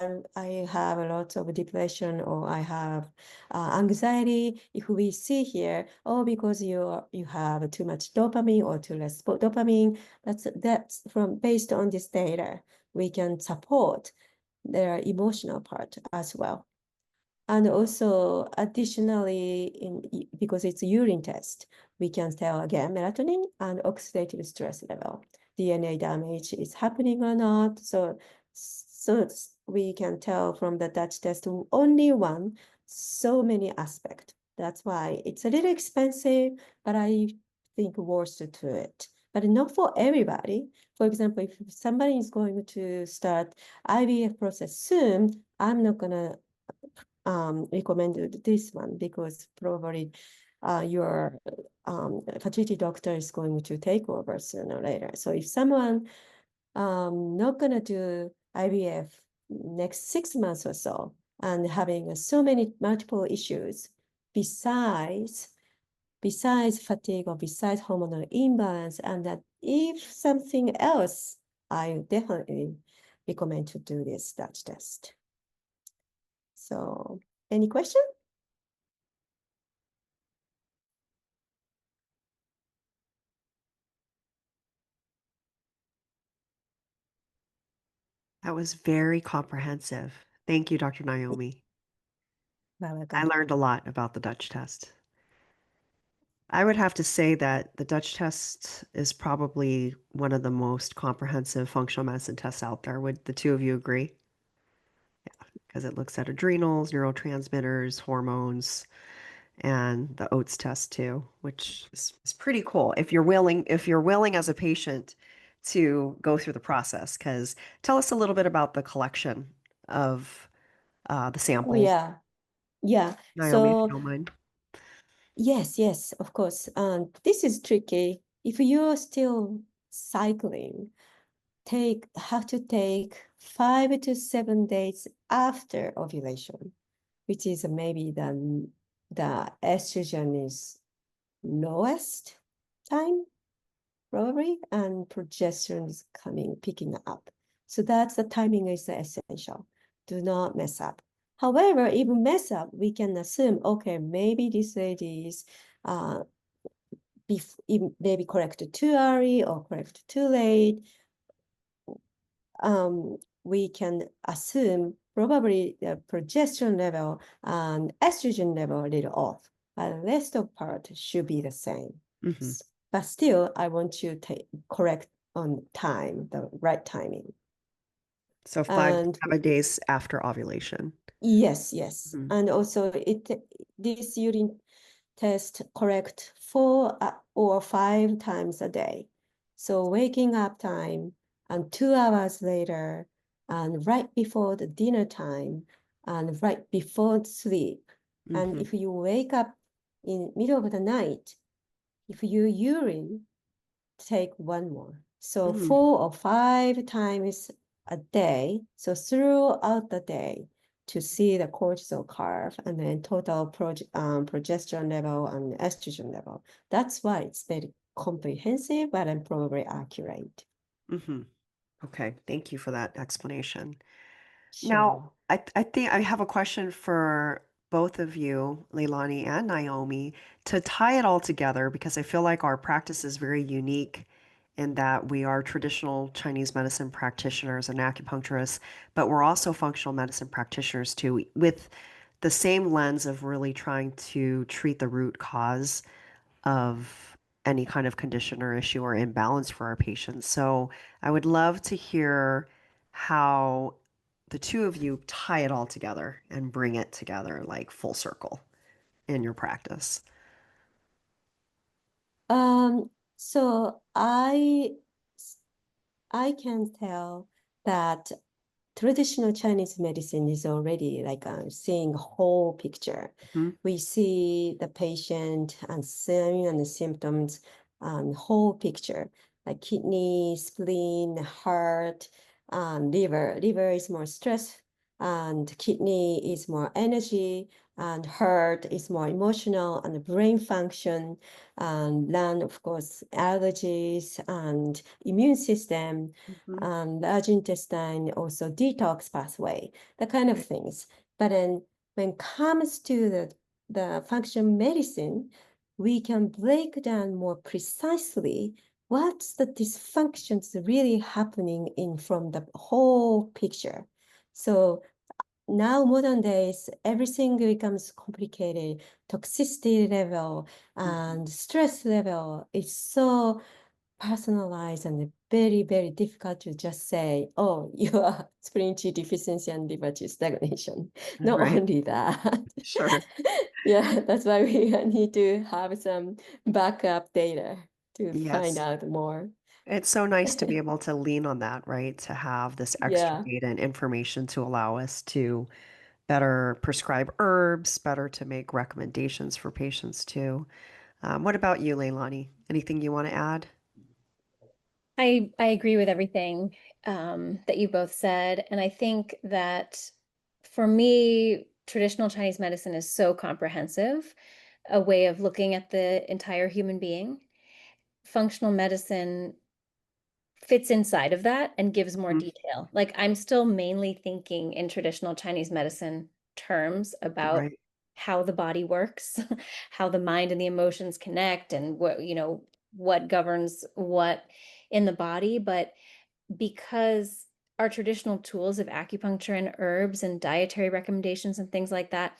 have a lot of depression or I have anxiety, if we see here, oh, because you have too much dopamine or too less dopamine, that's from based on this data, we can support their emotional part as well. And also, additionally, because it's a urine test, we can tell again melatonin and oxidative stress level. DNA damage is happening or not. So we can tell from the Dutch test only one, so many aspects. That's why it's a little expensive, but I think worth to it. But not for everybody. For example, if somebody is going to start IVF process soon, I'm not gonna recommended this one because probably your fertility doctor is going to take over sooner or later. So if someone not gonna do IVF next 6 months or so and having so many multiple issues besides fatigue or besides hormonal imbalance, and that if something else, I definitely recommend to do this Dutch test. So, any question? That was very comprehensive. Thank you, Dr. Naomi. I Welcome. learned a lot about the Dutch test. I would have to say that the Dutch test is probably one of the most comprehensive functional medicine tests out there. Would the two of you agree? because it looks at adrenals, neurotransmitters, hormones, and the oats test too, which is pretty cool if you're willing as a patient to go through the process. Because tell us a little bit about the collection of the Oh, samples, yeah. Yeah. Naomi, if you So don't mind. yes, of course. This is tricky. If you're still cycling, have to take 5 to 7 days after ovulation, which is maybe the estrogen is lowest time, probably, and progesterone is picking up. So that's the timing is essential. Do not mess up. However, if we mess up, we can assume, okay, maybe this lady is uh, maybe corrected too early or corrected too late. We can assume probably the progesterone level and estrogen level a little off, but the rest of part should be the same. Hmm. But still, I want you to correct on time, the right timing. So 5 to 7 days after ovulation. Yes. Mhm. And also this urine test correct 4 or 5 times a day. So waking up time and 2 hours later and right before the dinner time and right before sleep. And Mhm. if you wake up in middle of the night, if you urine, take one more. So Mm. 4 or 5 times a day. So throughout the day to see the cortisol curve and then total progesterone level and estrogen level. That's why it's very comprehensive, but and probably accurate. Mhm. Okay, thank you for that explanation. Sure. Now, I think I have a question for both of you, Leilani and Naomi, to tie it all together because I feel like our practice is very unique in that we are traditional Chinese medicine practitioners and acupuncturists, but we're also functional medicine practitioners too, with the same lens of really trying to treat the root cause of any kind of condition or issue or imbalance for our patients. So I would love to hear how the two of you tie it all together and bring it together like full circle in your practice. So I can tell that traditional Chinese medicine is already like seeing a whole picture. Hmm. We see the patient and sign and the symptoms and whole picture, like kidney, spleen, heart, liver. Liver is more stress, and kidney is more energy, and heart is more emotional, and the brain function, and lung, of course, allergies and immune system, Hmm. large intestine, also detox pathway, the kind of things. But then when it comes to the functional medicine, we can break down more precisely what's the dysfunctions really happening in from the whole picture. So now modern days, everything becomes complicated. Toxicity level and stress level is so personalized and very difficult to just say, oh, you are spleen G deficiency and liver G stagnation. Not Right. only that. Sure. Yeah, that's why we need to have some backup data to find Yes. out more. It's so nice to be able to lean on that, right? To have this extra Yeah. data and information to allow us to better prescribe herbs, better to make recommendations for patients too. What about you, Leilani? Anything you want to add? I agree with everything that you both said. And I think that for me, traditional Chinese medicine is so comprehensive, a way of looking at the entire human being. Functional medicine fits inside of that and gives more Mhm. detail. Like I'm still mainly thinking in traditional Chinese medicine terms about Right. how the body works, how the mind and the emotions connect and what, what governs what in the body. But because our traditional tools of acupuncture and herbs and dietary recommendations and things like that,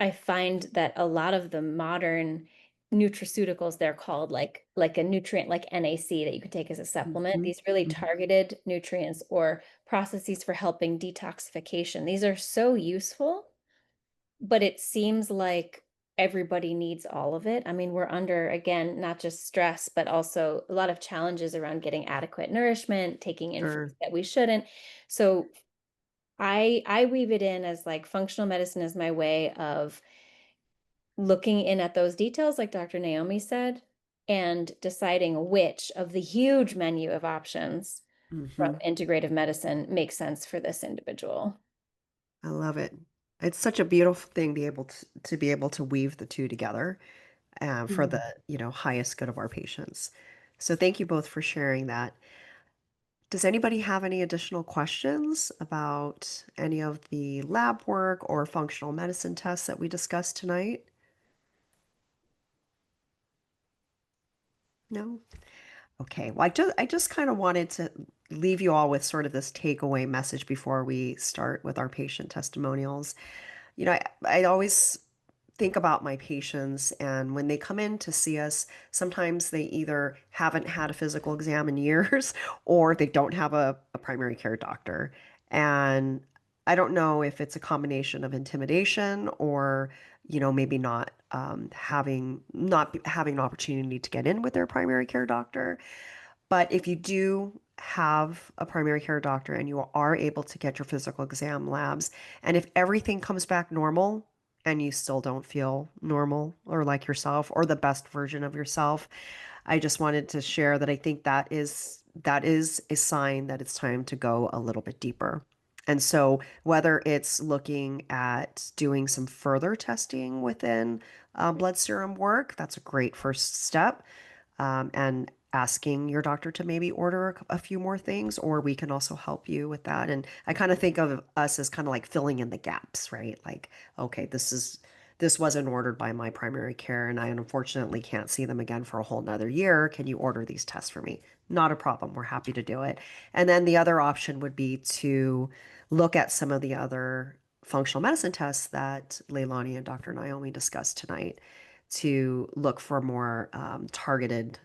I find that a lot of the modern nutraceuticals, they're called, like a nutrient like NAC that you could take as a supplement. Mhm, These really mhm. targeted nutrients or processes for helping detoxification. These are so useful, but it seems like everybody needs all of it. I mean, we're under, again, not just stress, but also a lot of challenges around getting adequate nourishment, taking in foods Sure. that we shouldn't. So I weave it in as like functional medicine is my way of looking in at those details, like Dr. Naomi said, and deciding which of the huge menu of options from Mhm. integrative medicine makes sense for this individual. I love it. It's such a beautiful thing to be able to weave the two together for the, Mm. highest good of our patients. So thank you both for sharing that. Does anybody have any additional questions about any of the lab work or functional medicine tests that we discussed tonight? No? Okay. Well, I just kind of wanted to leave you all with sort of this takeaway message before we start with our patient testimonials. I always think about my patients, and when they come in to see us, sometimes they either haven't had a physical exam in years or they don't have a primary care doctor. And I don't know if it's a combination of intimidation or, maybe not having an opportunity to get in with their primary care doctor. But if you do have a primary care doctor and you are able to get your physical exam labs, and if everything comes back normal and you still don't feel normal or like yourself or the best version of yourself, I just wanted to share that I think that is a sign that it's time to go a little bit deeper. And so whether it's looking at doing some further testing within blood serum work, that's a great first step, and asking your doctor to maybe order a few more things, or we can also help you with that. And I kind of think of us as kind of like filling in the gaps, right? Like, okay, this wasn't ordered by my primary care, and I unfortunately can't see them again for a whole nother year. Can you order these tests for me? Not a problem. We're happy to do it. And then the other option would be to look at some of the other functional medicine tests that Leilani and Dr. Naomi discussed tonight to look for more targeted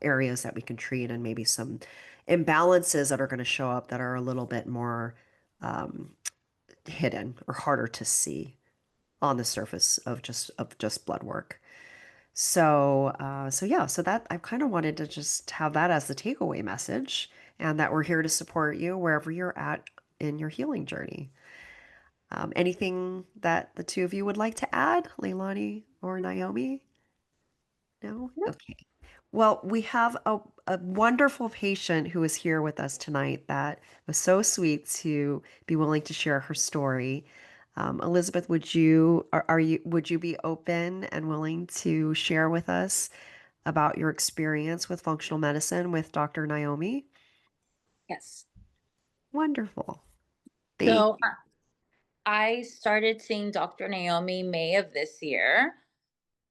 areas that we can treat and maybe some imbalances that are going to show up that are a little bit more um, hidden or harder to see on the surface of just blood work. So yeah, so that I kind of wanted to just have that as the takeaway message, and that we're here to support you wherever you're at in your healing journey. Anything that the two of you would like to add, Leilani or Naomi? No? Okay. Well, we have a wonderful patient who is here with us tonight that was so sweet to be willing to share her story. Elizabeth, would you be open and willing to share with us about your experience with functional medicine with Dr. Naomi? Yes. Wonderful. Thank So you. I started seeing Dr. Naomi May of this year.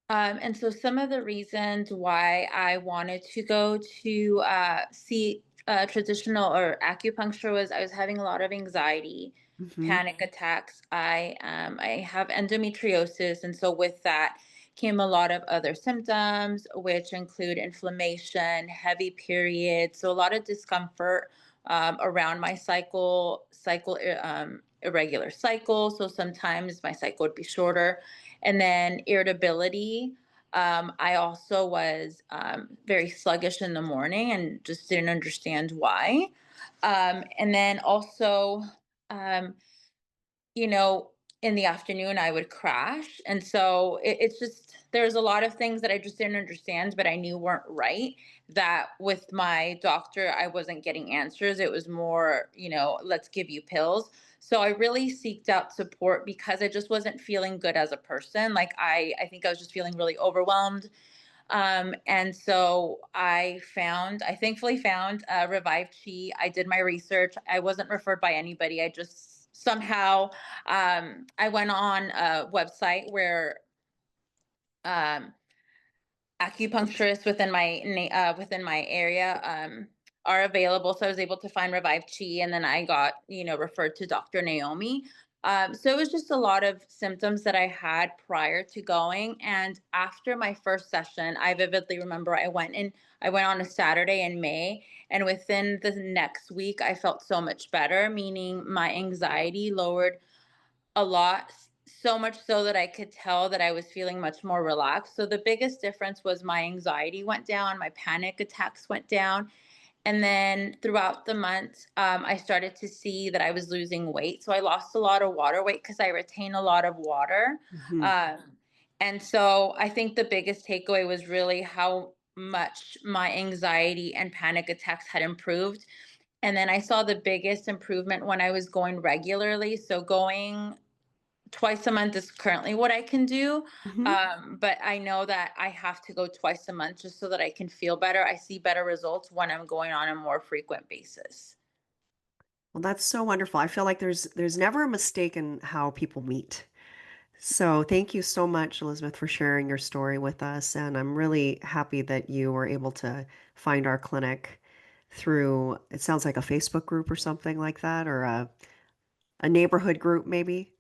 And so some of the reasons why I wanted to go to see traditional or acupuncture was I was having a lot of anxiety, Hmm. panic attacks. I have endometriosis, and so with that came a lot of other symptoms, which include inflammation, heavy periods, so a lot of discomfort around my irregular cycle. So sometimes my cycle would be shorter, and then irritability. I also was very sluggish in the morning and just didn't understand why. And then also, um, you know, in the afternoon, I would crash. And so it's just, there's a lot of things that I just didn't understand, but I knew weren't right. That with my doctor, I wasn't getting answers. It was more, let's give you pills. So I really seeked out support because I just wasn't feeling good as a person. Like I think I was just feeling really overwhelmed. And so I thankfully found Revive Chi. I did my research. I wasn't referred by anybody. I just somehow, I went on a website where um, acupuncturists within my area are available. So I was able to find Revive Chi, and then I got referred to Dr. Naomi. So it was just a lot of symptoms that I had prior to going. And after my first session, I vividly remember I went on a Saturday in May, and within the next week, I felt so much better, meaning my anxiety lowered a lot, so much so that I could tell that I was feeling much more relaxed. So the biggest difference was my anxiety went down, my panic attacks went down, and then throughout the month, I started to see that I was losing weight. So I lost a lot of water weight because I retain a lot of water. Mhm. Um, and so I think the biggest takeaway was really how much my anxiety and panic attacks had improved. And then I saw the biggest improvement when I was going regularly. So going twice a month is currently what I can do. Mhm. But I know that I have to go twice a month just so that I can feel better. I see better results when I'm going on a more frequent basis. Well, that's so wonderful. I feel like there's never a mistake in how people meet. So thank you so much, Elizabeth, for sharing your story with us. And I'm really happy that you were able to find our clinic through, it sounds like a Facebook group or something like that, or a neighborhood group, maybe.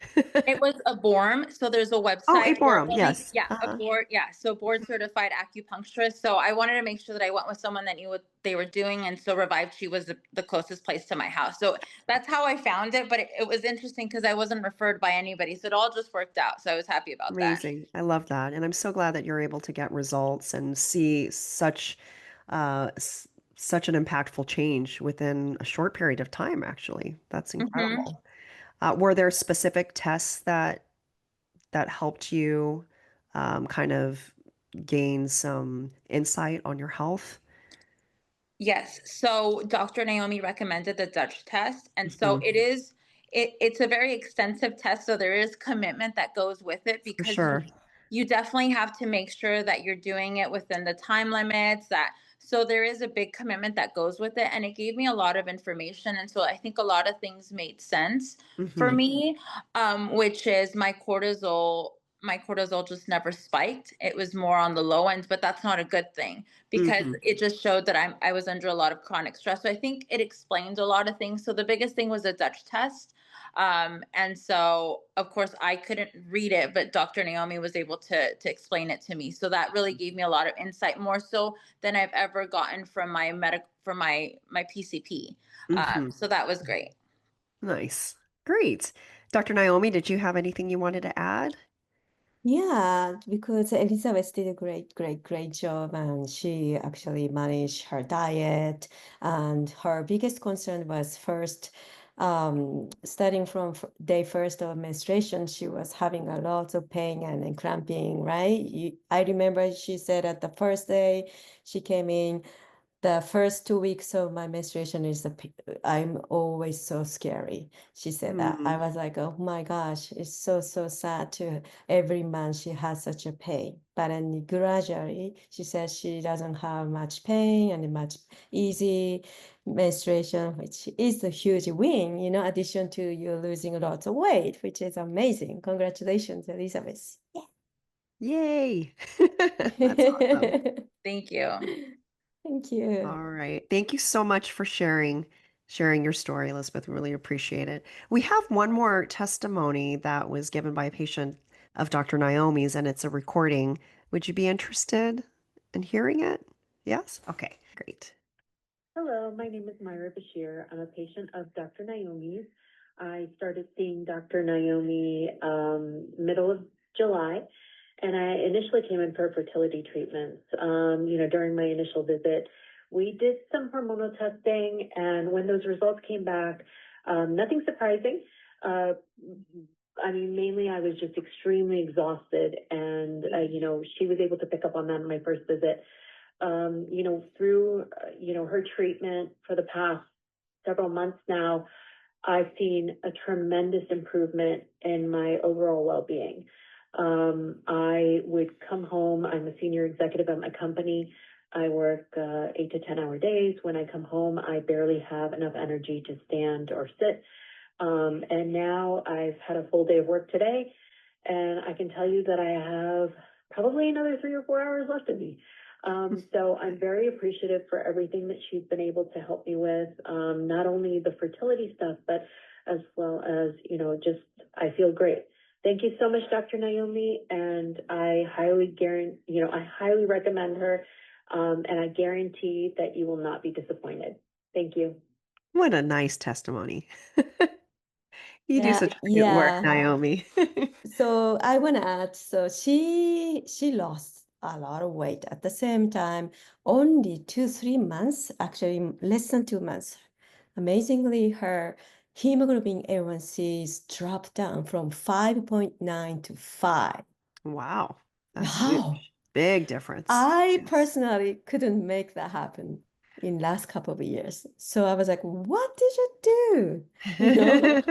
It was a BORM, so there's a Oh, website a where forum, only, yes. yeah, a board, yeah, so board certified acupuncturist. So I wanted to make sure that I went with someone that knew what they were doing, and so Revive Chi was the closest place to my house. So that's how I found it, but it was interesting because I wasn't referred by anybody, so it all just worked out. So I was happy about that. Amazing. I love that. And I'm so glad that you're able to get results and see uh, s- such an impactful change within a short period of time, actually. That's Hmm. incredible. Were there specific tests that helped you kind of gain some insight on your health? Yes. So Dr. Naomi recommended the Dutch test. And so Hmm. it's a very extensive test. So there is commitment that goes with it For because sure. you definitely have to make sure that you're doing it within the time limits that so there is a big commitment that goes with it. And it gave me a lot of information. And so I think a lot of things made sense for Hmm. me, which is my cortisol just never spiked. It was more on the low end, but that's not a good thing because Hmm. it just showed that I was under a lot of chronic stress. So I think it explained a lot of things. So the biggest thing was a Dutch test. And so of course I couldn't read it, but Dr. Naomi was able to explain it to me. So that really gave me a lot of insight, more so than I've ever gotten from my PCP. Hmm. So that was great. Nice. Great. Dr. Naomi, did you have anything you wanted to add? Yeah, because Elizabeth did a great job, and she actually managed her diet. And her biggest concern was first, starting from day first of menstruation, she was having a lot of pain and cramping, right? I remember she said at the first day she came in, the first 2 weeks of my menstruation I'm always so scary. She said that. I Mm. was like, oh my gosh, it's so sad to every month she has such a pain. But then gradually, she says she doesn't have much pain and much easy menstruation, which is a huge win, addition to you losing a lot of weight, which is amazing. Congratulations, Elizabeth. Yay. That's awesome. Thank you. Thank you. All right. Thank you so much for sharing your story, Elizabeth. We really appreciate it. We have one more testimony that was given by a patient of Dr. Naomi's, and it's a recording. Would you be interested in hearing it? Yes? Okay, great. Hello, my name is Myra Bashir. I'm a patient of Dr. Naomi's. I started seeing Dr. Naomi middle of July, and I initially came in for fertility treatments. During my initial visit, we did some hormonal testing, and when those results came back, nothing surprising. Mainly I was just extremely exhausted, and she was able to pick up on that in my first visit. Through, her treatment for the past several months now, I've seen a tremendous improvement in my overall well-being. I would come home. I'm a senior executive at my company. I work 8 to 10 hour days. When I come home, I barely have enough energy to stand or sit. And now I've had a full day of work today, and I can tell you that I have probably another 3 or 4 hours left of me. So I'm very appreciative for everything that she's been able to help me with, not only the fertility stuff, but as well as, just I feel great. Thank you so much, Dr. Naomi, and I highly recommend her, and I guarantee that you will not be disappointed. Thank you. What a nice testimony. You do Yeah, such great work, yeah. Naomi. So I want to add, so she lost a lot of weight at the same time, only 2, 3 months, actually less than 2 months. Amazingly, her hemoglobin A1Cs dropped down from 5.9 to 5. Wow, that's Wow. huge. Big difference. I Yes. personally couldn't make that happen in last couple of years. So I was like, what did you do? You know,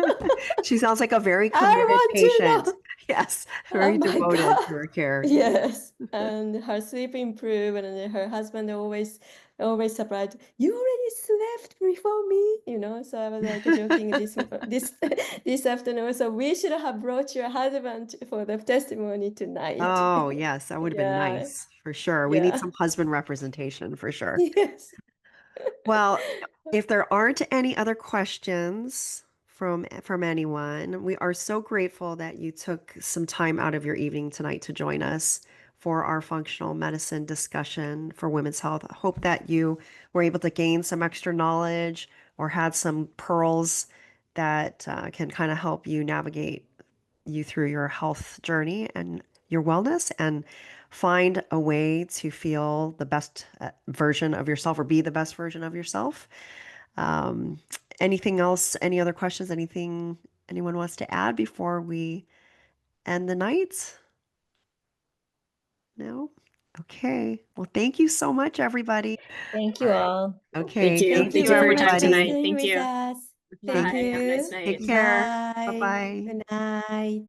She sounds like a very I committed want to patient. know. Yes, Oh very my devoted God. to her care. Yes. And her sleep improved, and then her husband always surprised, you already slept before me, So I was like joking this afternoon. So we should have brought your husband for the testimony tonight. Oh, yes, that would have been Yeah. nice for sure. We need Yeah. some husband representation for sure. Yes. Well, if there aren't any other questions from anyone, we are so grateful that you took some time out of your evening tonight to join us for our functional medicine discussion for women's health. I hope that you were able to gain some extra knowledge or had some pearls that can kind of help you navigate you through your health journey and your wellness and find a way to feel the best version of yourself or be the best version of yourself. Um, Anything else? Any other questions? Anything anyone wants to add before we end the night? No? Okay. Well, thank you so much, everybody. Thank All you right. all. Okay. Thank you. Thank Thank you Thank you, you for very your time much for everybody. tonight. staying Thank with you. us. Thank Bye. Have a you. nice night. Take care. Bye. Bye-bye. Good night.